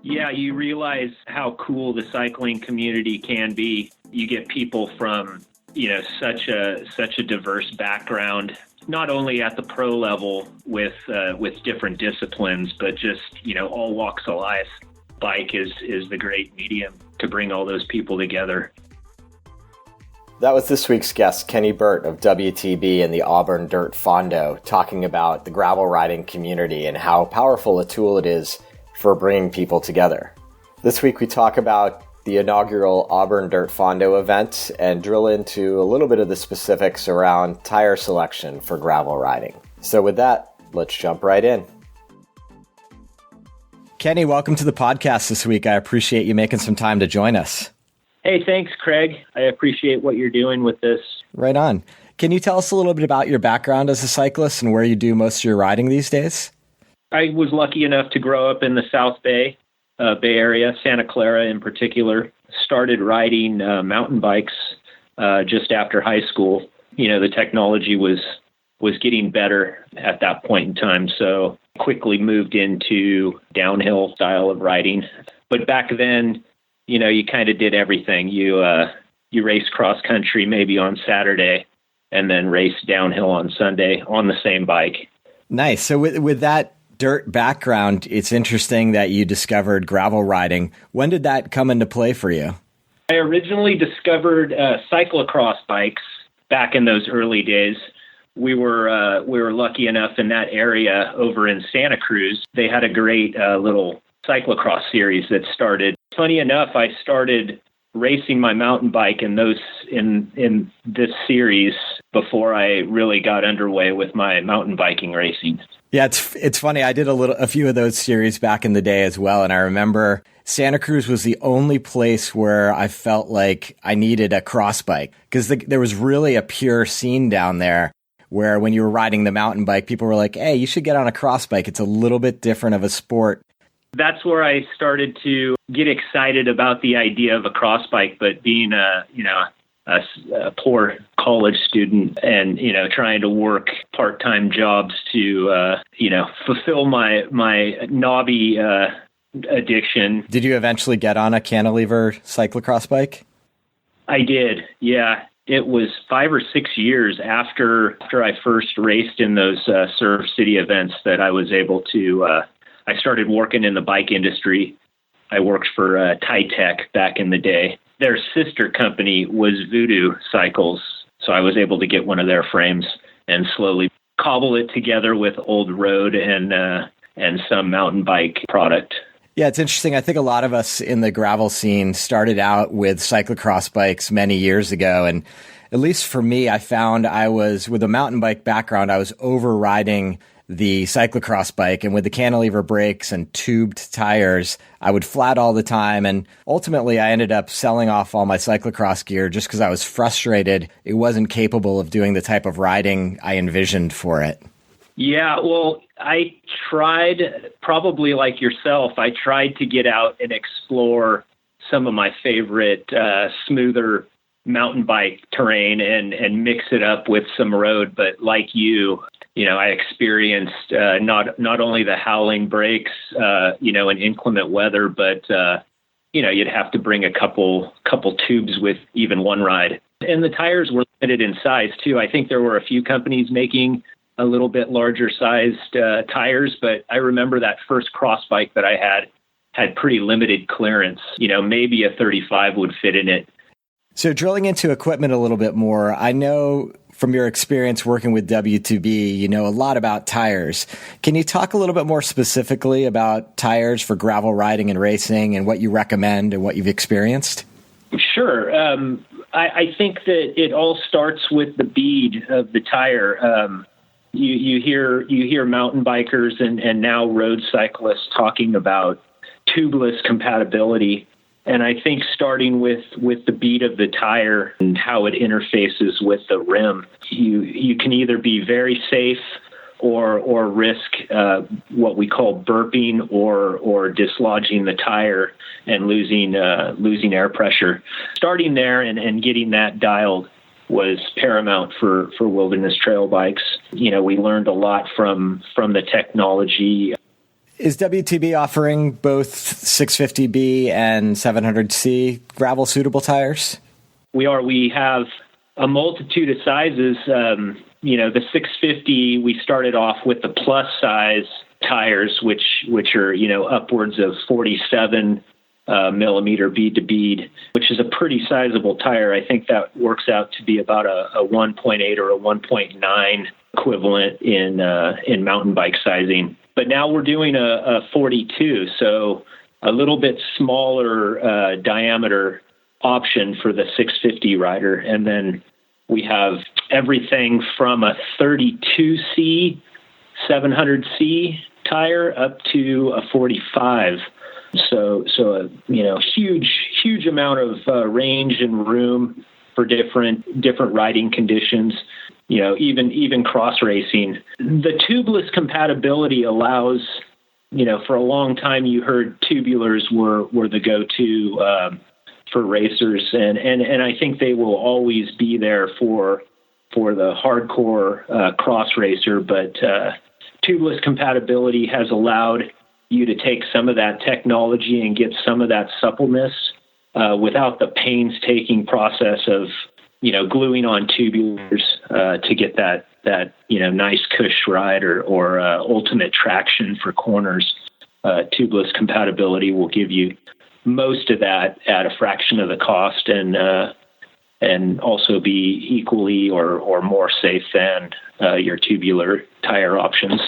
Yeah, you realize how cool the cycling community can be. You get people from, such a diverse background, not only at the pro level with different disciplines, but just, all walks of life. Bike is the great medium to bring all those people together. That was this week's guest, Kenny Burt of WTB and the Auburn Dirt Fondo, talking about the gravel riding community and how powerful a tool it is for bringing people together. This week we talk about the inaugural Auburn Dirt Fondo event and drill into a little bit of the specifics around tire selection for gravel riding. So with that, let's jump right in. Kenny, welcome to the podcast this week. I appreciate you making some time to join us. Hey, thanks, Craig. I appreciate what you're doing with this. Right on. Can you tell us a little bit about your background as a cyclist and where you do most of your riding these days? I was lucky enough to grow up in the South Bay Area, Santa Clara in particular. Started riding mountain bikes just after high school. The technology was getting better at that point in time, so quickly moved into downhill style of riding. But back then, you kind of did everything. You raced cross country maybe on Saturday and then raced downhill on Sunday on the same bike. Nice. So with that dirt background, it's interesting that you discovered gravel riding. When did that come into play for you? I originally discovered cyclocross bikes back in those early days. We were lucky enough in that area over in Santa Cruz. They had a great little cyclocross series that started. Funny enough, I started racing my mountain bike in this series before I really got underway with my mountain biking racing. Yeah, it's funny. I did a few of those series back in the day as well, and I remember Santa Cruz was the only place where I felt like I needed a cross bike because there was really a pure scene down there where when you were riding the mountain bike, people were like, "Hey, you should get on a cross bike. It's a little bit different of a sport." That's where I started to get excited about the idea of a cross bike, but being a poor college student and, trying to work part-time jobs to, fulfill my knobby addiction. Did you eventually get on a cantilever cyclocross bike? I did. Yeah. It was 5 or 6 years after I first raced in those Surf City events that I was able to, I started working in the bike industry. I worked for Titech back in the day. Their sister company was Voodoo Cycles, so I was able to get one of their frames and slowly cobble it together with old road and some mountain bike product. Yeah, it's interesting. I think a lot of us in the gravel scene started out with cyclocross bikes many years ago, and at least for me, I found I was, with a mountain bike background, I was overriding the cyclocross bike, and with the cantilever brakes and tubed tires, I would flat all the time. And ultimately I ended up selling off all my cyclocross gear just because I was frustrated it wasn't capable of doing the type of riding I envisioned for it. Yeah, well, I tried, probably like yourself, I tried to get out and explore some of my favorite smoother mountain bike terrain and mix it up with some road. But like you, I experienced not only the howling brakes, in inclement weather, but you'd have to bring a couple tubes with even one ride. And the tires were limited in size too. I think there were a few companies making a little bit larger sized tires, but I remember that first cross bike that I had pretty limited clearance. Maybe a 35 would fit in it. So drilling into equipment a little bit more, I know from your experience working with WTB, you know a lot about tires. Can you talk a little bit more specifically about tires for gravel riding and racing and what you recommend and what you've experienced? Sure. I think that it all starts with the bead of the tire. You hear mountain bikers and now road cyclists talking about tubeless compatibility. And I think starting with the bead of the tire and how it interfaces with the rim, you can either be very safe or risk what we call burping or dislodging the tire and losing air pressure. Starting there and getting that dialed was paramount for wilderness trail bikes. We learned a lot from the technology. Is WTB offering both 650B and 700C gravel suitable tires? We are. We have a multitude of sizes. The 650, we started off with the plus size tires, which are, upwards of 47 millimeter bead to bead, which is a pretty sizable tire. I think that works out to be about a 1.8 or a 1.9 equivalent in mountain bike sizing. But now we're doing a 42, so a little bit smaller diameter option for the 650 rider. And then we have everything from a 32C, 700C tire up to a 45. So a huge amount of range and room for different riding conditions. Even cross racing. The tubeless compatibility allows, for a long time you heard tubulars were the go-to for racers, and I think they will always be there for the hardcore cross racer. But tubeless compatibility has allowed you to take some of that technology and get some of that suppleness without the painstaking process of gluing on tubulars to get that nice cush ride or ultimate traction for corners. Tubeless compatibility will give you most of that at a fraction of the cost, and also be equally or more safe than your tubular tire options.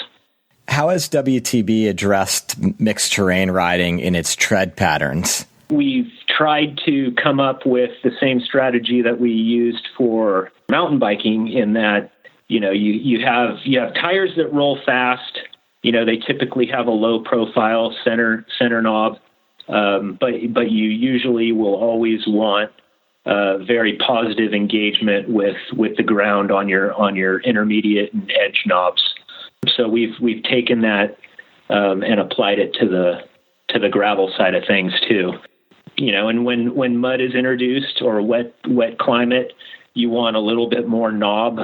How has WTB addressed mixed terrain riding in its tread patterns? We've tried to come up with the same strategy that we used for mountain biking, in that, you have tires that roll fast. They typically have a low profile center knob, but you usually will always want very positive engagement with the ground on your intermediate and edge knobs. So we've taken that and applied it to the gravel side of things too. And when mud is introduced or wet climate, you want a little bit more knob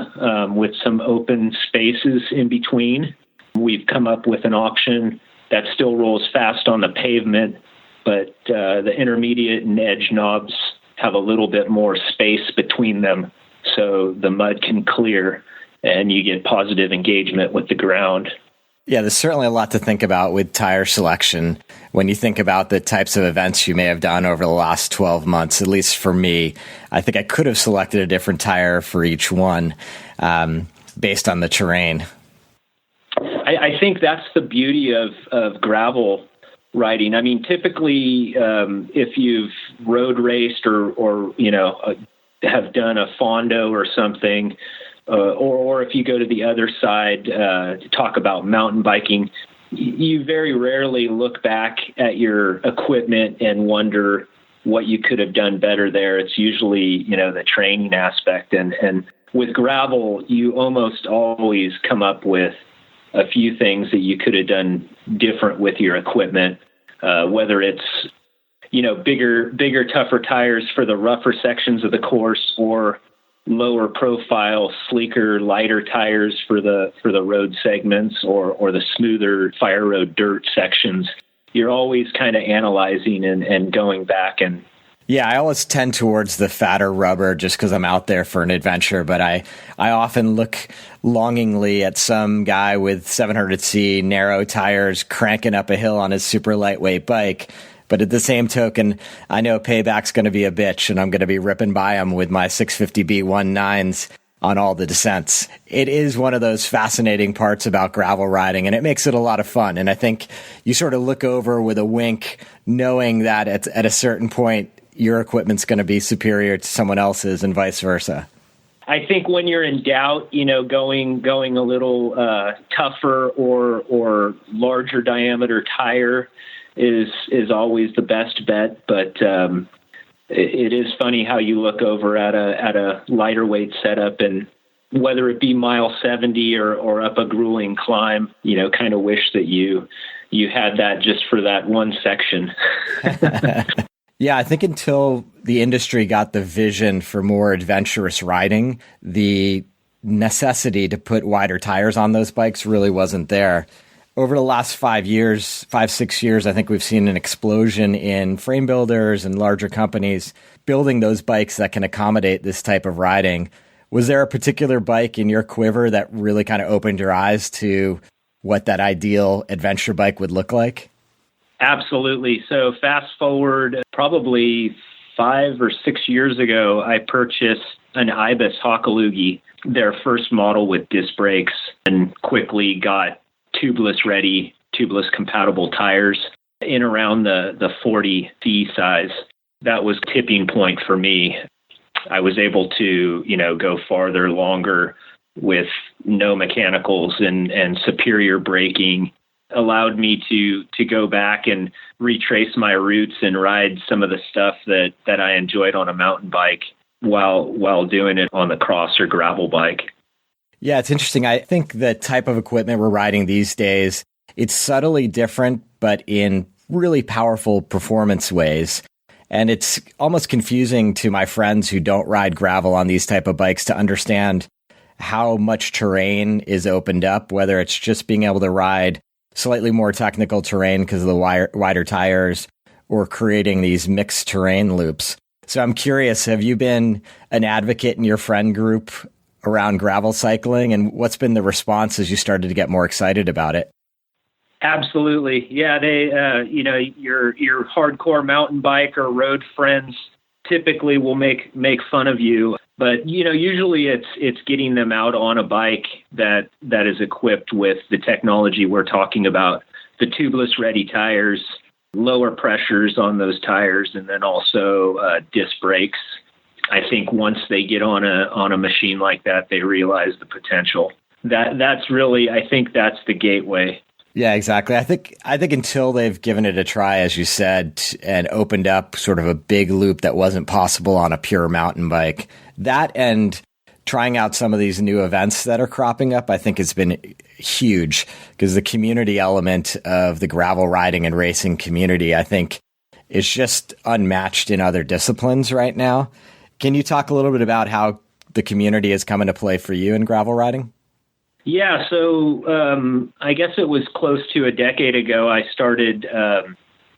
with some open spaces in between. We've come up with an option that still rolls fast on the pavement, but the intermediate and edge knobs have a little bit more space between them, so the mud can clear and you get positive engagement with the ground. Yeah, there's certainly a lot to think about with tire selection. When you think about the types of events you may have done over the last 12 months, at least for me, I think I could have selected a different tire for each one based on the terrain. I think that's the beauty of gravel riding. I mean, typically, if you've road raced or have done a Fondo or something, or if you go to the other side to talk about mountain biking, you very rarely look back at your equipment and wonder what you could have done better there. It's usually, the training aspect. And with gravel, you almost always come up with a few things that you could have done different with your equipment, whether it's, bigger, tougher tires for the rougher sections of the course, or lower profile, sleeker, lighter tires for the road segments, or the smoother fire road dirt sections. You're always kind of analyzing and going back. And yeah, I always tend towards the fatter rubber just because I'm out there for an adventure, but I often look longingly at some guy with 700C narrow tires cranking up a hill on his super lightweight bike. But at the same token, I know payback's going to be a bitch, and I'm going to be ripping by him with my 650B 1.9s on all the descents. It is one of those fascinating parts about gravel riding, and it makes it a lot of fun. And I think you sort of look over with a wink, knowing that at a certain point, your equipment's going to be superior to someone else's and vice versa. I think when you're in doubt, going a little tougher or larger diameter tire is always the best bet. But it is funny how you look over at a lighter weight setup, and whether it be mile 70 or up a grueling climb, kind of wish that you had that just for that one section. Yeah, I think until the industry got the vision for more adventurous riding, the necessity to put wider tires on those bikes really wasn't there. over the last 6 years, I think we've seen an explosion in frame builders and larger companies building those bikes that can accommodate this type of riding. Was there a particular bike in your quiver that really kind of opened your eyes to what that ideal adventure bike would look like? Absolutely. So fast forward probably 5 or 6 years ago, I purchased an Ibis Hockaloogie, their first model with disc brakes, and quickly got tubeless ready, tubeless compatible tires in around the 40C size. That was tipping point for me. I was able to, go farther, longer with no mechanicals and superior braking. Allowed me to go back and retrace my roots and ride some of the stuff that I enjoyed on a mountain bike while doing it on the cross or gravel bike. Yeah, it's interesting. I think the type of equipment we're riding these days, it's subtly different, but in really powerful performance ways. And it's almost confusing to my friends who don't ride gravel on these type of bikes to understand how much terrain is opened up, whether it's just being able to ride slightly more technical terrain because of the wider tires or creating these mixed terrain loops. So I'm curious, have you been an advocate in your friend group around gravel cycling, and what's been the response as you started to get more excited about it? Absolutely. Yeah, they, your hardcore mountain bike or road friends typically will make fun of you, but usually it's getting them out on a bike that is equipped with the technology we're talking about, the tubeless ready tires, lower pressures on those tires, and then also disc brakes. I think once they get on a machine like that, they realize the potential. That's really, I think that's the gateway. Yeah, exactly. I think until they've given it a try, as you said, and opened up sort of a big loop that wasn't possible on a pure mountain bike, that and trying out some of these new events that are cropping up, I think has been huge, because the community element of the gravel riding and racing community, I think, is just unmatched in other disciplines right now. Can you talk a little bit about how the community has come into play for you in gravel riding? Yeah, so I guess it was close to a decade ago, I started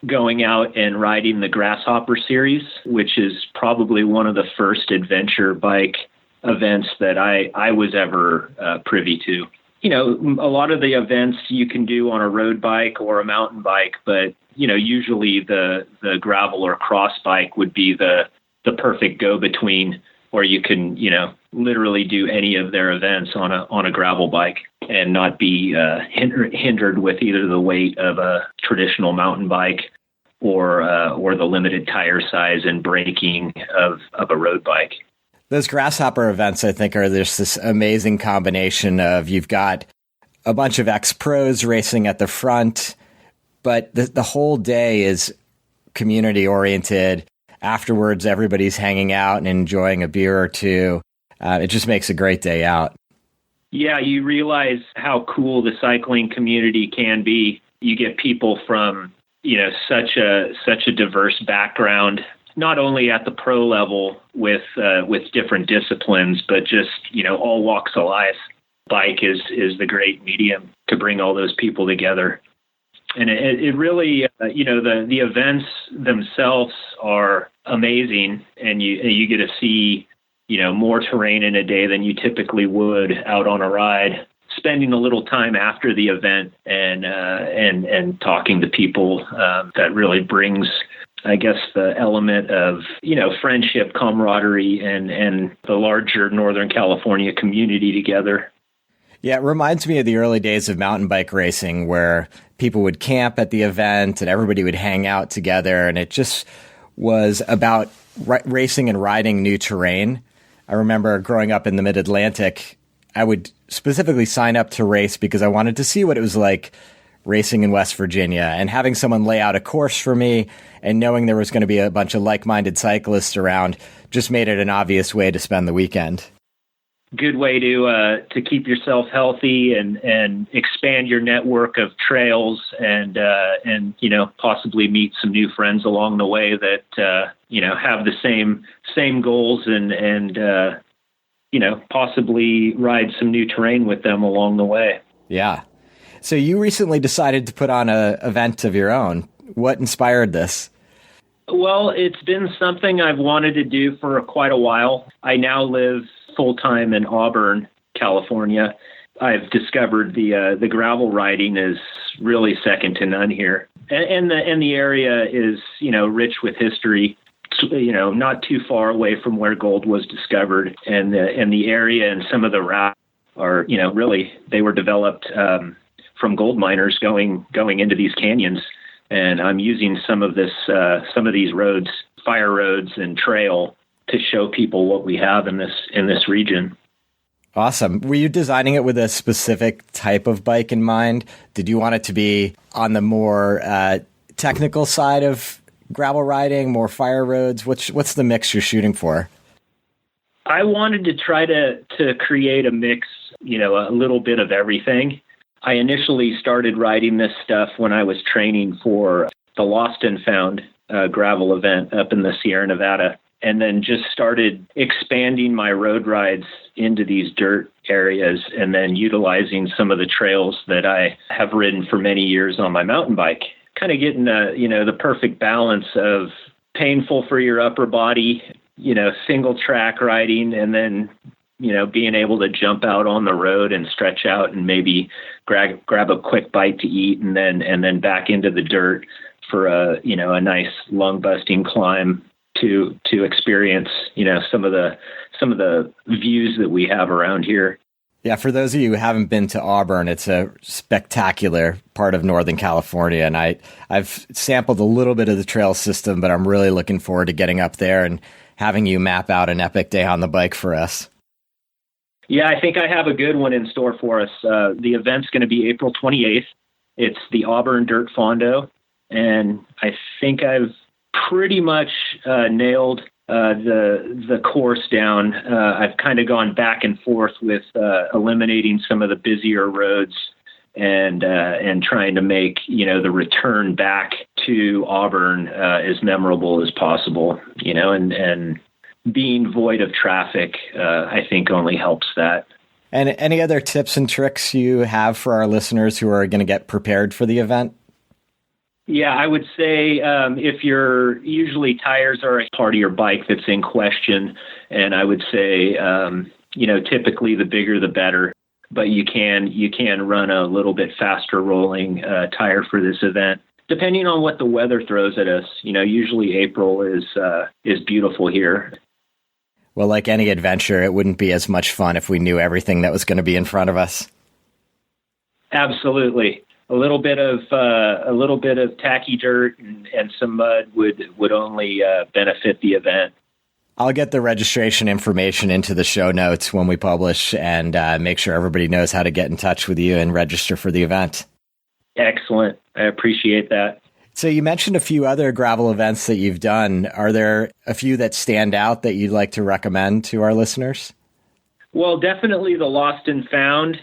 going out and riding the Grasshopper series, which is probably one of the first adventure bike events that I was ever privy to. A lot of the events you can do on a road bike or a mountain bike, but, usually the gravel or cross bike would be the perfect go-between, where you can, literally do any of their events on a gravel bike and not be hindered with either the weight of a traditional mountain bike or the limited tire size and braking of a road bike. Those Grasshopper events, I think, are there's this amazing combination of you've got a bunch of ex-pros racing at the front, but the whole day is community-oriented. Afterwards, everybody's hanging out and enjoying a beer or two. It just makes a great day out. Yeah, you realize how cool the cycling community can be. You get people from, such a diverse background, not only at the pro level with different disciplines, but just, all walks of life. Bike is the great medium to bring all those people together. And it really, the events themselves are amazing, and you get to see, more terrain in a day than you typically would out on a ride. Spending a little time after the event and talking to people, that really brings, I guess, the element of, friendship, camaraderie, and the larger Northern California community together. Yeah, it reminds me of the early days of mountain bike racing, where people would camp at the event and everybody would hang out together, and it just was about racing and riding new terrain. I remember growing up in the Mid-Atlantic, I would specifically sign up to race because I wanted to see what it was like racing in West Virginia, and having someone lay out a course for me and knowing there was going to be a bunch of like-minded cyclists around just made it an obvious way to spend the weekend. Good way to keep yourself healthy and expand your network of trails and possibly meet some new friends along the way that have the same goals and possibly ride some new terrain with them along the way. Yeah. So you recently decided to put on an event of your own. What inspired this? Well, it's been something I've wanted to do for quite a while. I now live full-time in Auburn, California. I've discovered the gravel riding is really second to none here. And the area is, rich with history, not too far away from where gold was discovered. And the area and some of the routes are, really, they were developed from gold miners going into these canyons. And I'm using some of these roads, fire roads and trail, to show people what we have in this region. Awesome. Were you designing it with a specific type of bike in mind? Did you want it to be on the more technical side of gravel riding, more fire roads? What's the mix you're shooting for? I wanted to try to create a mix, a little bit of everything. I initially started riding this stuff when I was training for the Lost and Found gravel event up in the Sierra Nevada, and then just started expanding my road rides into these dirt areas and then utilizing some of the trails that I have ridden for many years on my mountain bike, kind of getting the perfect balance of painful for your upper body, single track riding, and then being able to jump out on the road and stretch out and maybe grab a quick bite to eat and then back into the dirt for a nice lung busting climb to experience, some of the views that we have around here. Yeah, for those of you who haven't been to Auburn, it's a spectacular part of Northern California, and I've sampled a little bit of the trail system, but I'm really looking forward to getting up there and having you map out an epic day on the bike for us. Yeah, I think I have a good one in store for us. The event's going to be April 28th. It's the Auburn Dirt Fondo, and I think I've pretty much nailed the course down. I've kind of gone back and forth with eliminating some of the busier roads and trying to make the return back to Auburn as memorable as possible. And being void of traffic, I think only helps that. And any other tips and tricks you have for our listeners who are going to get prepared for the event? Yeah, I would say if usually tires are a part of your bike that's in question, and I would say, typically the bigger the better, but you can run a little bit faster rolling tire for this event, depending on what the weather throws at us. Usually April is beautiful here. Well, like any adventure, it wouldn't be as much fun if we knew everything that was going to be in front of us. Absolutely. A little bit of tacky dirt and some mud would only benefit the event. I'll get the registration information into the show notes when we publish and make sure everybody knows how to get in touch with you and register for the event. Excellent. I appreciate that. So you mentioned a few other gravel events that you've done. Are there a few that stand out that you'd like to recommend to our listeners? Well, definitely the Lost and Found.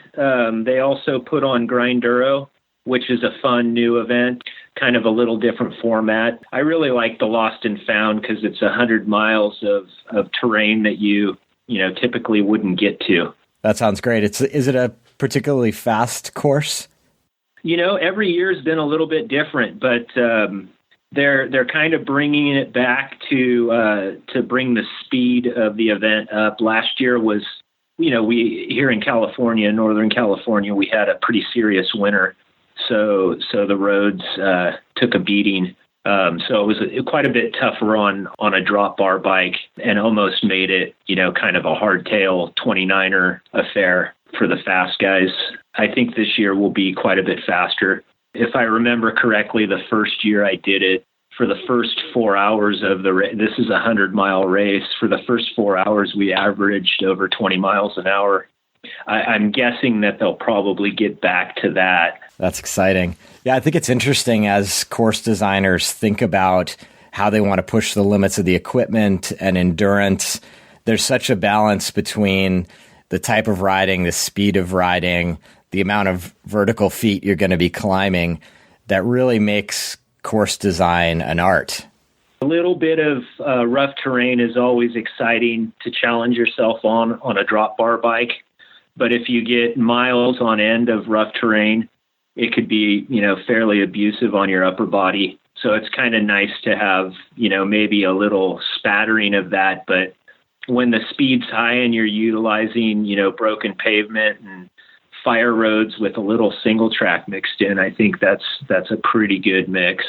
They also put on Grinduro, which is a fun new event, kind of a little different format. I really like the Lost and Found because it's 100 miles of terrain that you typically wouldn't get to. That sounds great. Is it a particularly fast course? Every year's been a little bit different, but they're kind of bringing it back to bring the speed of the event up. Last year was, we here in California, Northern California, we had a pretty serious winter. So the roads took a beating. So it was quite a bit tougher on a drop bar bike and almost made it, kind of a hardtail 29er affair for the fast guys. I think this year will be quite a bit faster. If I remember correctly, the first year I did it, for the first 4 hours of the race, this is a 100-mile race. For the first 4 hours, we averaged over 20 miles an hour. I'm guessing that they'll probably get back to that. That's exciting. Yeah, I think it's interesting as course designers think about how they want to push the limits of the equipment and endurance. There's such a balance between the type of riding, the speed of riding, the amount of vertical feet you're going to be climbing that really makes course design an art. A little bit of rough terrain is always exciting to challenge yourself on a drop bar bike. But if you get miles on end of rough terrain, it could be, fairly abusive on your upper body. So it's kind of nice to have, maybe a little spattering of that. But when the speed's high and you're utilizing, broken pavement and fire roads with a little single track mixed in, I think that's a pretty good mix.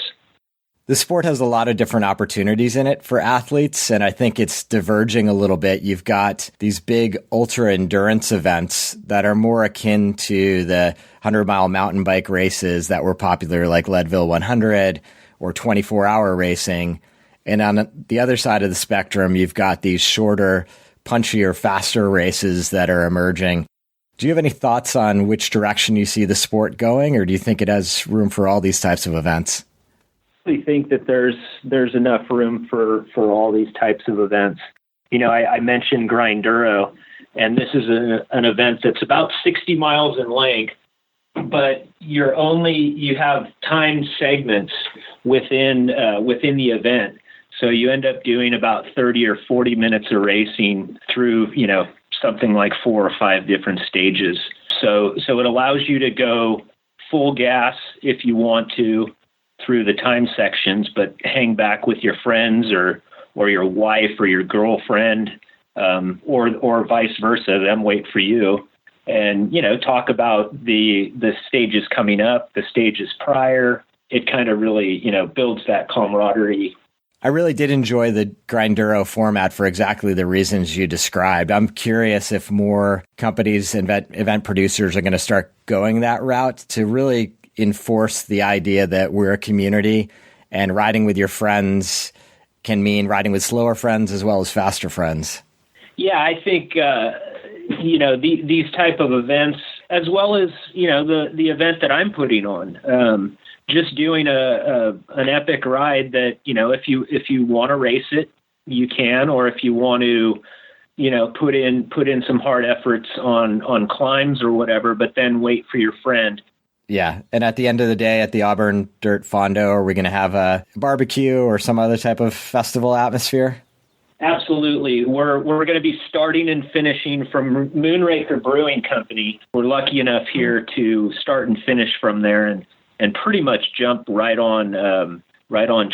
The sport has a lot of different opportunities in it for athletes, and I think it's diverging a little bit. You've got these big ultra endurance events that are more akin to the 100-mile mountain bike races that were popular, like Leadville 100 or 24-hour racing. And on the other side of the spectrum, you've got these shorter, punchier, faster races that are emerging. Do you have any thoughts on which direction you see the sport going, or do you think it has room for all these types of events? I think that there's enough room for all these types of events. I mentioned Grinduro, and this is an event that's about 60 miles in length, but you have time segments within the event. So you end up doing about 30 or 40 minutes of racing through, something like 4 or 5 different stages. So it allows you to go full gas if you want to through the time sections, but hang back with your friends or your wife or your girlfriend, or vice versa, them wait for you. And, talk about the stages coming up, the stages prior. It kind of really, builds that camaraderie. I really did enjoy the Grinduro format for exactly the reasons you described. I'm curious if more companies and event producers are going to start going that route to really enforce the idea that we're a community, and riding with your friends can mean riding with slower friends as well as faster friends. Yeah, I think, these type of events, as well as, the event that I'm putting on, just doing an epic ride that, if you want to race it, you can, or if you want to, put in some hard efforts on climbs or whatever, but then wait for your friend. Yeah. And at the end of the day, at the Auburn Dirt Fondo, are we going to have a barbecue or some other type of festival atmosphere? Absolutely. We're going to be starting and finishing from Moonraker Brewing Company. We're lucky enough here to start and finish from there and pretty much jump right on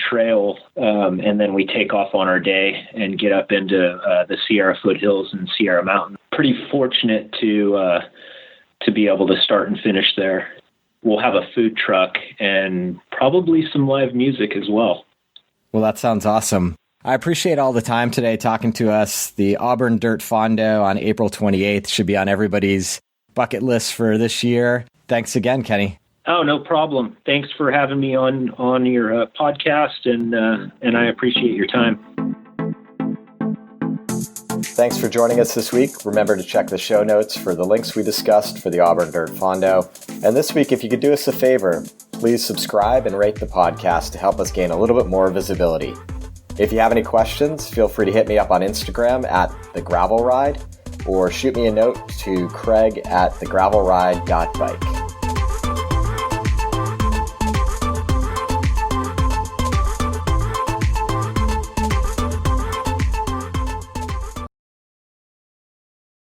trail. And then we take off on our day and get up into the Sierra foothills and Sierra Mountain. Pretty fortunate to be able to start and finish there. We'll have a food truck and probably some live music as well. Well, that sounds awesome. I appreciate all the time today talking to us. The Auburn Dirt Fondo on April 28th should be on everybody's bucket list for this year. Thanks again, Kenny. Oh, no problem. Thanks for having me on your podcast, and I appreciate your time. Thanks for joining us this week. Remember to check the show notes for the links we discussed for the Auburn Dirt Fondo. And this week, if you could do us a favor, please subscribe and rate the podcast to help us gain a little bit more visibility. If you have any questions, feel free to hit me up on Instagram at @thegravelride or shoot me a note to Craig at thegravelride.bike.